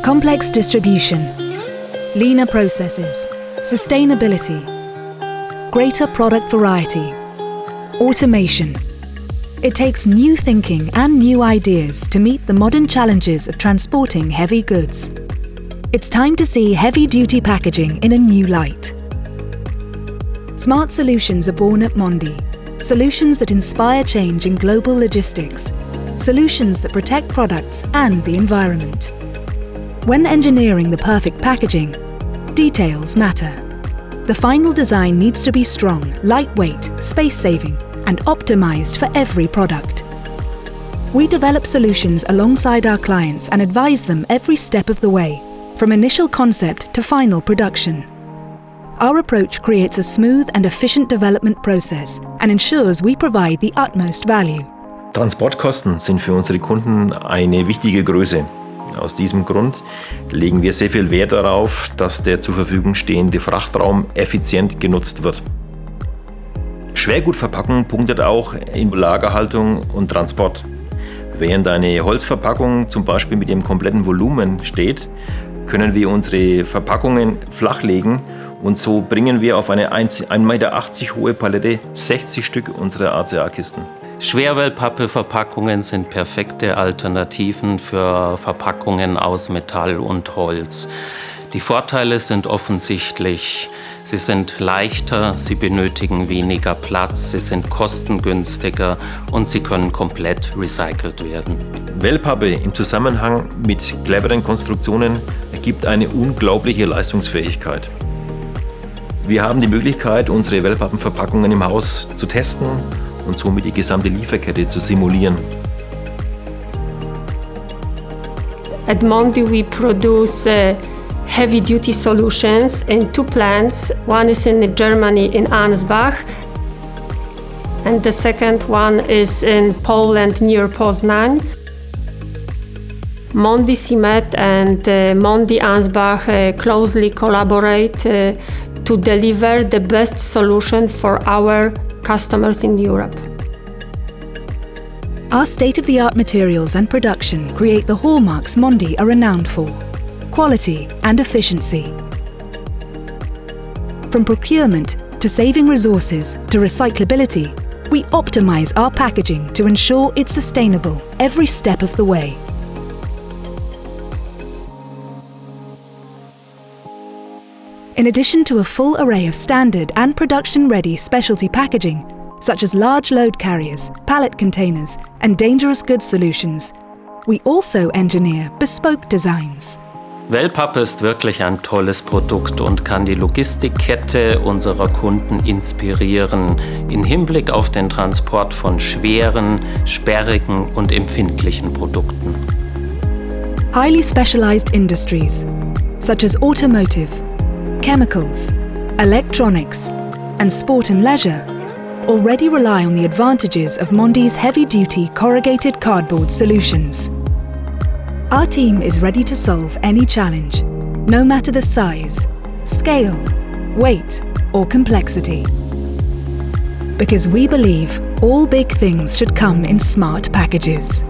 Complex distribution, leaner processes, sustainability, greater product variety, automation. It takes new thinking and new ideas to meet the modern challenges of transporting heavy goods. It's time to see heavy-duty packaging in a new light. Smart solutions are born at Mondi. Solutions that inspire change in global logistics. Solutions that protect products and the environment. When engineering the perfect packaging, details matter. The final design needs to be strong, lightweight, space-saving, and optimized for every product. We develop solutions alongside our clients and advise them every step of the way, from initial concept to final production. Our approach creates a smooth and efficient development process and ensures we provide the utmost value. Transportkosten sind für unsere Kunden eine wichtige Größe. Aus diesem Grund legen wir sehr viel Wert darauf, dass der zur Verfügung stehende Frachtraum effizient genutzt wird. Schwergutverpackung punktet auch in Lagerhaltung und Transport. Während eine Holzverpackung zum Beispiel mit dem kompletten Volumen steht, können wir unsere Verpackungen flachlegen und so bringen wir auf eine 1,80 Meter hohe Palette 60 Stück unserer ACA-Kisten. Schwerwellpappe-Verpackungen sind perfekte Alternativen für Verpackungen aus Metall und Holz. Die Vorteile sind offensichtlich. Sie sind leichter, sie benötigen weniger Platz, sie sind kostengünstiger und sie können komplett recycelt werden. Wellpappe im Zusammenhang mit cleveren Konstruktionen ergibt eine unglaubliche Leistungsfähigkeit. Wir haben die Möglichkeit, unsere Wellpappenverpackungen im Haus zu testen und somit die gesamte Lieferkette zu simulieren. At Mondi we produce heavy-duty solutions in 2 plants. One is in Germany in Ansbach and the second one is in Poland near Poznań. Mondi Simet and Mondi Ansbach closely collaborate to deliver the best solution for our customers in Europe. Our state-of-the-art materials and production create the hallmarks Mondi are renowned for: quality and efficiency. From procurement to saving resources to recyclability, we optimize our packaging to ensure it's sustainable every step of the way. In addition to a full array of standard and production-ready specialty packaging, such as large load carriers, pallet containers, and dangerous goods solutions, we also engineer bespoke designs. Wellpappe ist wirklich ein tolles Produkt und kann die Logistikkette unserer Kunden inspirieren im Hinblick auf den Transport von schweren, sperrigen und empfindlichen Produkten. Highly specialized industries, such as automotive, chemicals, electronics, and sport and leisure, already rely on the advantages of Mondi's heavy-duty corrugated cardboard solutions. Our team is ready to solve any challenge, no matter the size, scale, weight, or complexity. Because we believe all big things should come in smart packages.